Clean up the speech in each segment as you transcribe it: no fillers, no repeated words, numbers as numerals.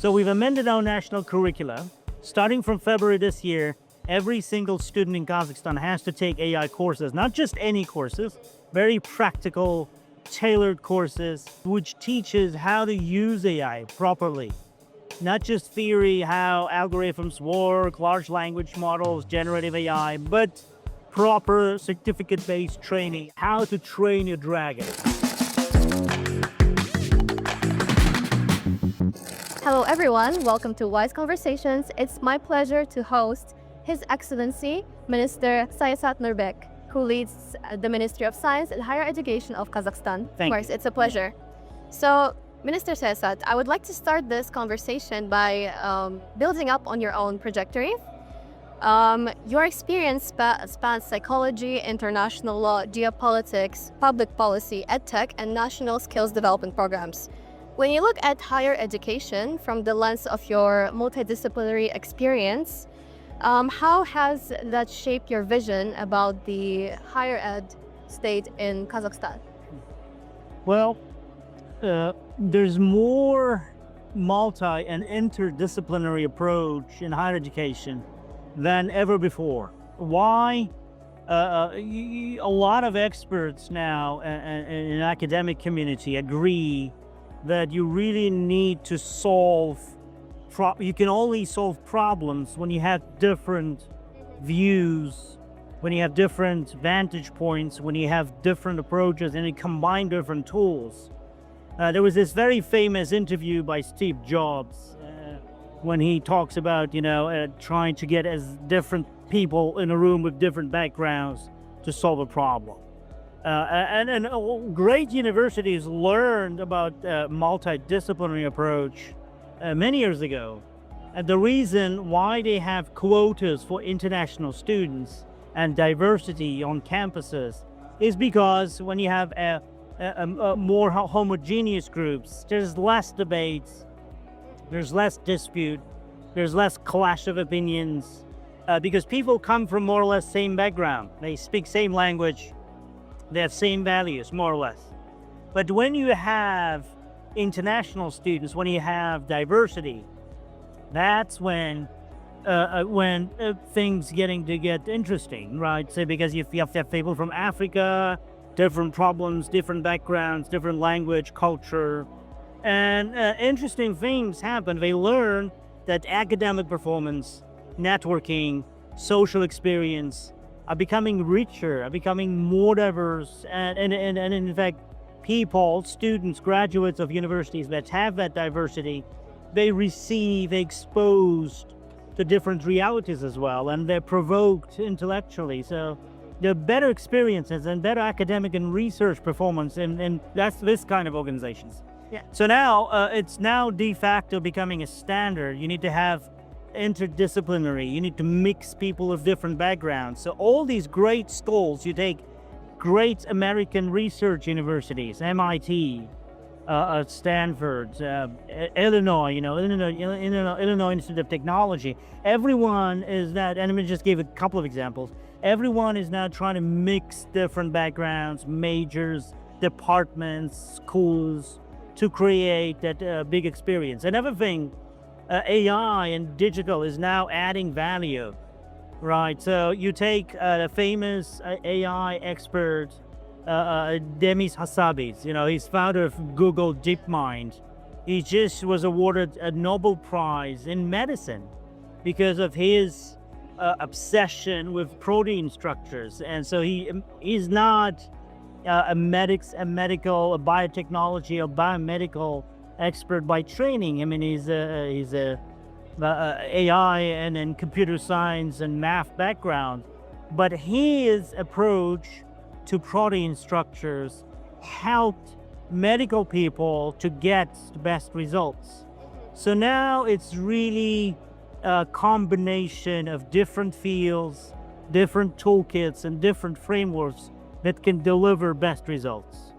So we've amended our national curricula. Starting from February this year, every single student in Kazakhstan has to take AI courses, not just any courses, very practical, tailored courses, which teaches how to use AI properly. Not just theory, how algorithms work, large language models, generative AI, but proper certificate-based training, how to train your dragon. Hello everyone, welcome to Wise Conversations. It's my pleasure to host His Excellency Minister Sayasat Nurbek, who leads the Ministry of Science and Higher Education of Kazakhstan. Thank you. Of course, it's a pleasure. So, Minister Sayasat, I would like to start this conversation by building up on your own trajectory. Your experience spans psychology, international law, geopolitics, public policy, edtech, and national skills development programs. When you look at higher education from the lens of your multidisciplinary experience, how has that shaped your vision about the higher ed state in Kazakhstan? Well, there's more multi- and interdisciplinary approach in higher education than ever before. Why? A lot of experts now in the academic community agree that you really need to you can only solve problems when you have different views, when you have different vantage points, when you have different approaches and you combine different tools. There was this very famous interview by Steve Jobs when he talks about, trying to get as different people in a room with different backgrounds to solve a problem. And great universities learned about multidisciplinary approach many years ago. And the reason why they have quotas for international students and diversity on campuses is because when you have more homogeneous groups, there's less debates, there's less dispute, there's less clash of opinions, because people come from more or less same background. They speak same language, they have same values, more or less. But when you have international students, when you have diversity, that's when things get interesting, right? So because you have to have people from Africa, different problems, different backgrounds, different language, culture, and interesting things happen. They learn that academic performance, networking, social experience are becoming richer, are becoming more diverse, and in fact, people, students, graduates of universities that have that diversity, they exposed to different realities as well, and they're provoked intellectually. So there are better experiences and better academic and research performance in this kind of organizations. Yeah. So now it's now de facto becoming a standard. You need to have interdisciplinary, you need to mix people of different backgrounds. So all these great schools, you take great American research universities, MIT, Stanford, Illinois, Illinois Institute of Technology. Everyone is that, and let me just give a couple of examples. Everyone is now trying to mix different backgrounds, majors, departments, schools to create that big experience. Another thing, AI and digital is now adding value, right? So you take a famous AI expert, Demis Hassabis, he's founder of Google DeepMind. He just was awarded a Nobel Prize in medicine because of his obsession with protein structures. And so he's not a biotechnology or biomedical expert by training. I mean, he's a AI and computer science and math background, but his approach to protein structures helped medical people to get the best results. So now it's really a combination of different fields, different toolkits, and different frameworks that can deliver best results.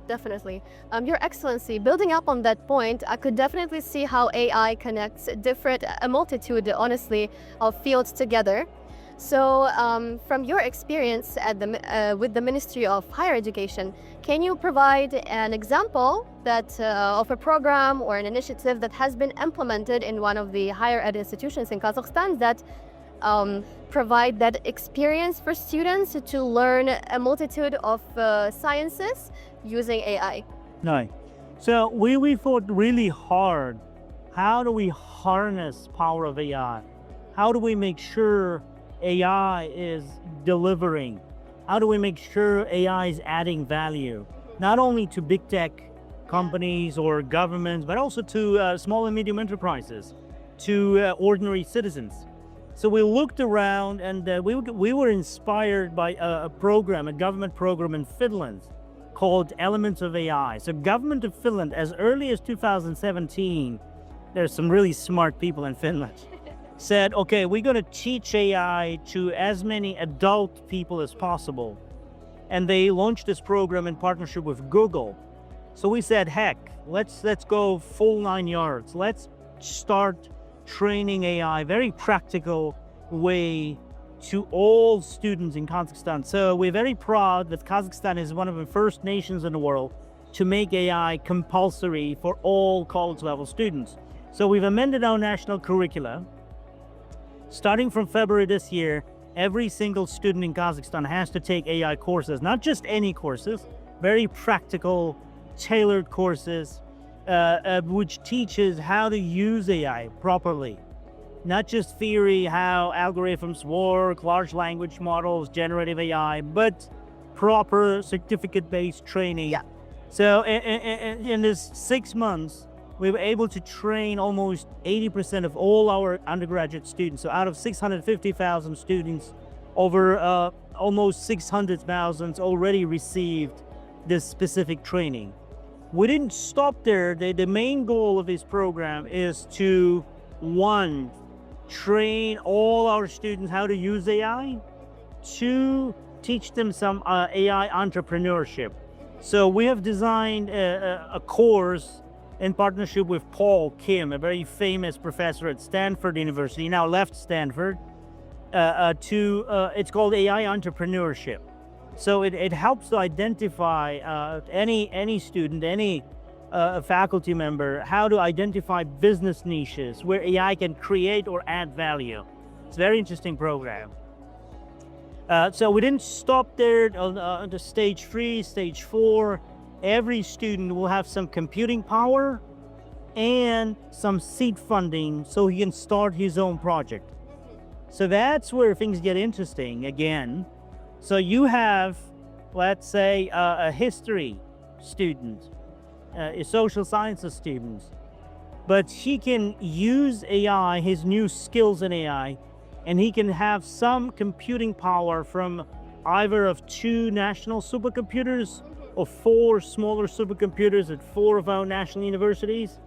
Definitely. Your Excellency, building up on that point, I could definitely see how AI connects a multitude, honestly, of fields together. So, from your experience at with the Ministry of Higher Education, can you provide an example of a program or an initiative that has been implemented in one of the higher ed institutions in Kazakhstan that provide that experience for students to learn a multitude of sciences using AI? No. So we thought really hard, how do we harness power of AI? How do we make sure AI is delivering? How do we make sure AI is adding value, not only to big tech companies or governments, but also to small and medium enterprises, to ordinary citizens? So we looked around, and we were inspired by a government program in Finland called Elements of AI. So government of Finland, as early as 2017, there's some really smart people in Finland, said, okay, we're going to teach AI to as many adult people as possible. And they launched this program in partnership with Google. So we said, heck, let's go full 9 yards. Let's start training AI, very practical way, to all students in Kazakhstan. So we're very proud that Kazakhstan is one of the first nations in the world to make AI compulsory for all college level students. So we've amended our national curricula. Starting from February this year, every single student in Kazakhstan has to take AI courses, not just any courses, very practical, tailored courses, which teaches how to use AI properly. Not just theory, how algorithms work, large language models, generative AI, but proper certificate-based training. Yeah. So in this 6 months, we were able to train almost 80% of all our undergraduate students. So out of 650,000 students, over almost 600,000 already received this specific training. We didn't stop there. The main goal of this program is to, one, train all our students how to use AI, two, teach them some AI entrepreneurship. So we have designed a course in partnership with Paul Kim, a very famous professor at Stanford University, now left Stanford, it's called AI entrepreneurship. So it helps to identify any student, any faculty member, how to identify business niches where AI can create or add value. It's a very interesting program. So we didn't stop there on the stage 3, stage 4. Every student will have some computing power and some seed funding so he can start his own project. So that's where things get interesting again. So you have, let's say, a history student, a social sciences student, but he can use AI, his new skills in AI, and he can have some computing power from either of 2 national supercomputers or 4 smaller supercomputers at 4 of our national universities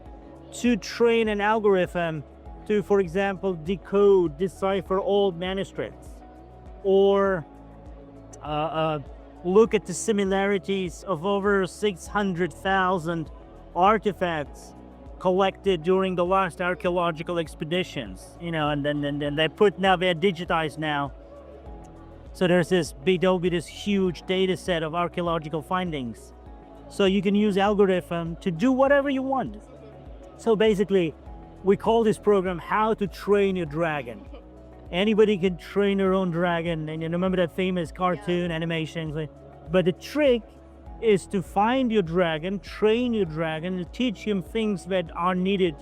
to train an algorithm to, for example, decipher old manuscripts, or look at the similarities of over 600,000 artifacts collected during the last archaeological expeditions, and then they're digitized now. So there's this huge data set of archaeological findings. So you can use algorithm to do whatever you want. So basically, we call this program How to Train Your Dragon. Anybody can train their own dragon, and you remember that famous cartoon animation. But the trick is to find your dragon, train your dragon, and teach him things that are needed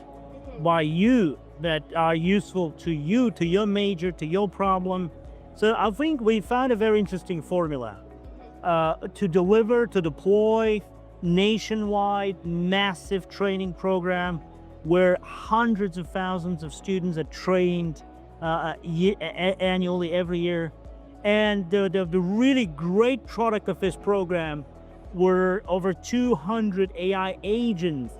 by you, that are useful to you, to your major, to your problem. So I think we found a very interesting formula to deploy nationwide, massive training program where hundreds of thousands of students are trained annually every year. And the really great product of this program were over 200 AI agents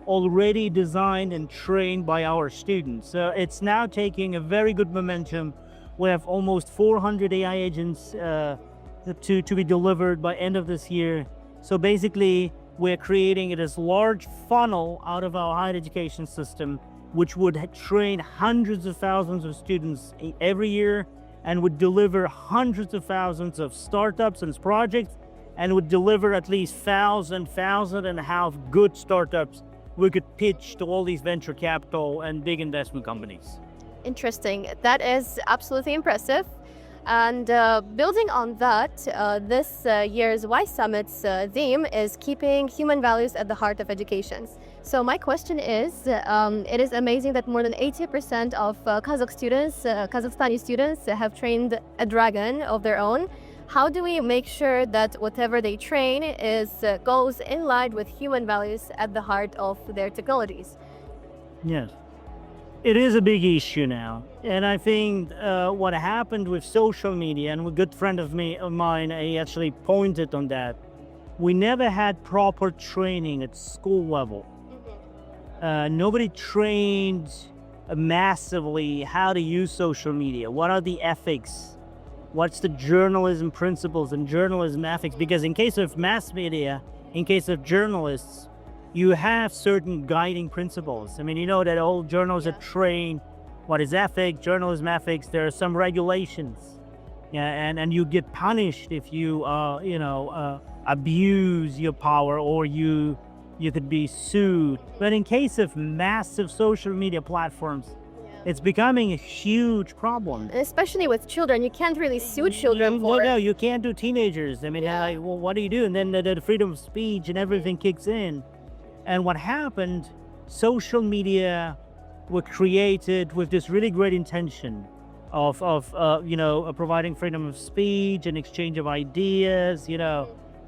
already designed and trained by our students. So it's now taking a very good momentum. We have almost 400 AI agents to be delivered by end of this year. So basically, we're creating this large funnel out of our higher education system, which would train hundreds of thousands of students every year, and would deliver hundreds of thousands of startups and projects, and would deliver at least thousand and a half good startups we could pitch to all these venture capital and big investment companies. Interesting. That is absolutely impressive. And building on that, this year's Y Summit's theme is keeping human values at the heart of education. So my question is, it is amazing that more than 80% of Kazakhstani students have trained a dragon of their own. How do we make sure that whatever they train goes in line with human values at the heart of their technologies? Yes. It is a big issue now. And I think what happened with social media, and a good friend of mine, he actually pointed on that. We never had proper training at school level. Nobody trained massively how to use social media. What are the ethics? What's the journalism principles and journalism ethics? Because in case of mass media, in case of journalists, you have certain guiding principles. I mean, you know that all journalists are trained what is ethics, journalism ethics. There are some regulations, and you get punished if you abuse your power, or you could be sued. But in case of massive social media platforms, it's becoming a huge problem. Especially with children, you can't really sue children for it. No, you can't do teenagers. I mean, well, what do you do? And then the freedom of speech and everything kicks in. And what happened, social media were created with this really great intention of providing freedom of speech and exchange of ideas,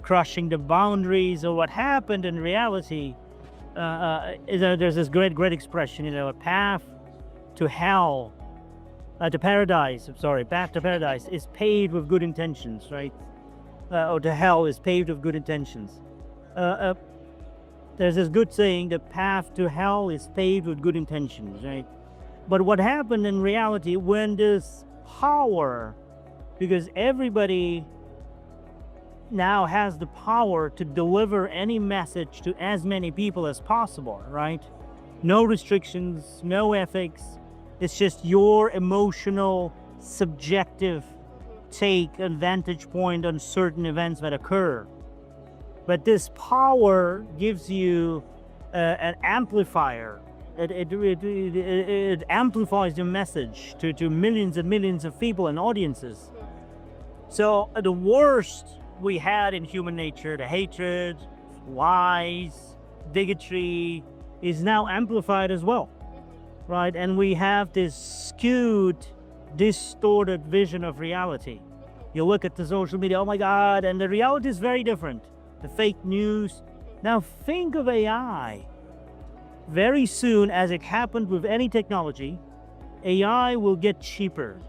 crushing the boundaries. Or what happened in reality is there's this great expression, a path to hell, path to paradise is paved with good intentions, right? Or to hell is paved with good intentions. There's this good saying, the path to hell is paved with good intentions, right? But what happened in reality, when this power, because everybody now has the power to deliver any message to as many people as possible, right? No restrictions, no ethics. It's just your emotional, subjective take and vantage point on certain events that occur. But this power gives you an amplifier. It amplifies your message to millions and millions of people and audiences. So the worst we had in human nature, the hatred, lies, bigotry, is now amplified as well, right? And we have this skewed, distorted vision of reality. You look at the social media, oh my God, and the reality is very different. The fake news. Now think of AI. Very soon, as it happened with any technology, AI will get cheaper.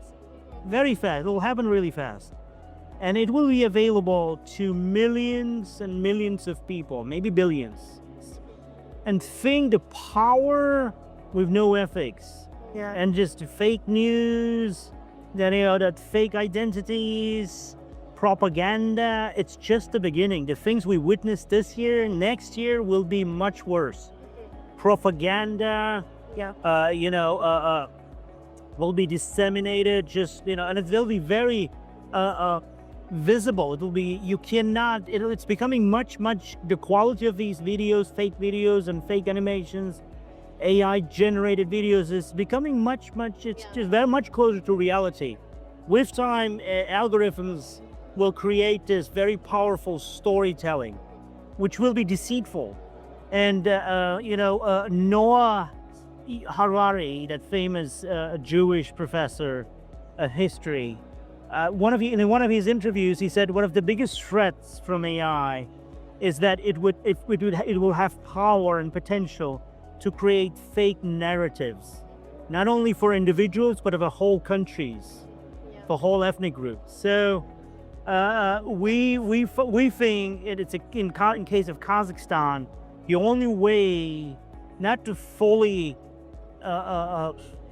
Very fast. It will happen really fast. And it will be available to millions and millions of people, maybe billions. And think the power with no ethics. And just fake news, that fake identities, propaganda. It's just the beginning. The things we witnessed this year, next year will be much worse. Propaganda, will be disseminated, and it will be very visible. It will be, it's becoming much, the quality of these videos, fake videos and fake animations, AI generated videos is becoming much, it's just very much closer to reality. With time, algorithms will create this very powerful storytelling, which will be deceitful. And, Noah Harari, that famous Jewish professor of history, in one of his interviews, he said one of the biggest threats from AI is that it will have power and potential to create fake narratives, not only for individuals, but of whole countries, for whole ethnic groups. So we think in case of Kazakhstan, the only way not to fully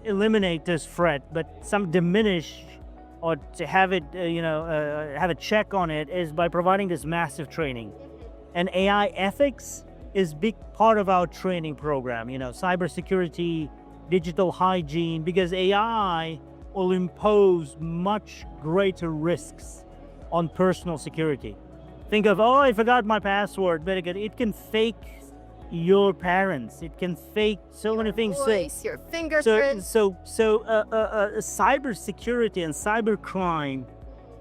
eliminate this threat, but diminish or to have it, have a check on it, is by providing this massive training. And AI ethics is big part of our training program. Cybersecurity, digital hygiene, because AI will impose much greater risks on personal security. Think of, oh, I forgot my password. Very good. It can fake your parents. It can fake so many things. Voice, your fingerprints. So cybersecurity and cybercrime,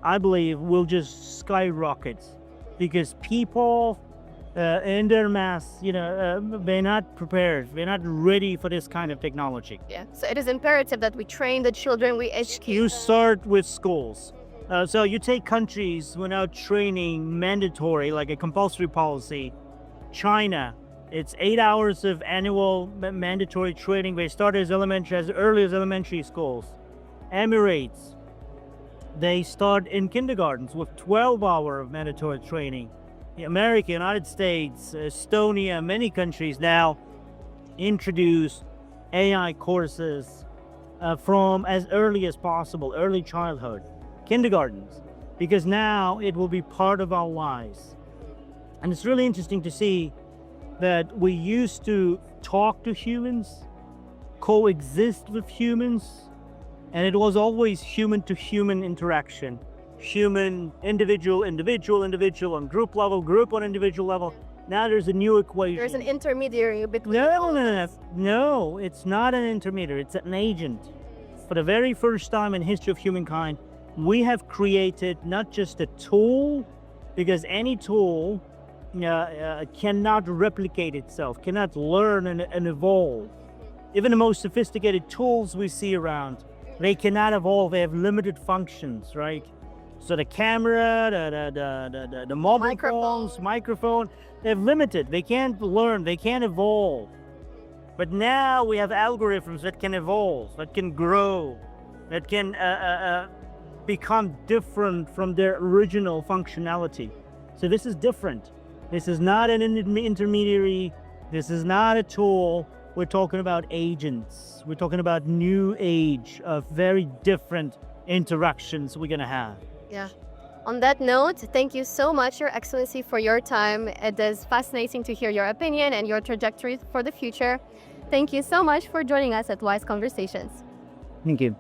I believe, will just skyrocket because people in their mass, they're not prepared. They're not ready for this kind of technology. Yeah. So it is imperative that we train the children, we educate You them. start with schools. So you take countries without training mandatory, like a compulsory policy. China, it's 8 hours of annual mandatory training. They start as early as elementary schools. Emirates, they start in kindergartens with 12-hour of mandatory training. America, United States, Estonia, many countries now introduce AI courses from as early as possible, early childhood, kindergartens, because now it will be part of our lives. And it's really interesting to see that we used to talk to humans, coexist with humans, and it was always human-to-human interaction. Human, individual on group level, group on individual level. Now there's a new equation. There's an intermediary between. No, it's not an intermediary, it's an agent. For the very first time in history of humankind, we have created not just a tool, because any tool cannot replicate itself, cannot learn and evolve. Even the most sophisticated tools we see around, they cannot evolve, they have limited functions, right? So the camera, the mobile phones, microphone, they're limited. They can't learn, they can't evolve. But now we have algorithms that can evolve, that can grow, that can become different from their original functionality. So this is different. This is not an intermediary. This is not a tool. We're talking about agents. We're talking about new age of very different interactions we're going to have. Yeah. On that note, thank you so much, Your Excellency, for your time. It is fascinating to hear your opinion and your trajectory for the future. Thank you so much for joining us at Wise Conversations. Thank you.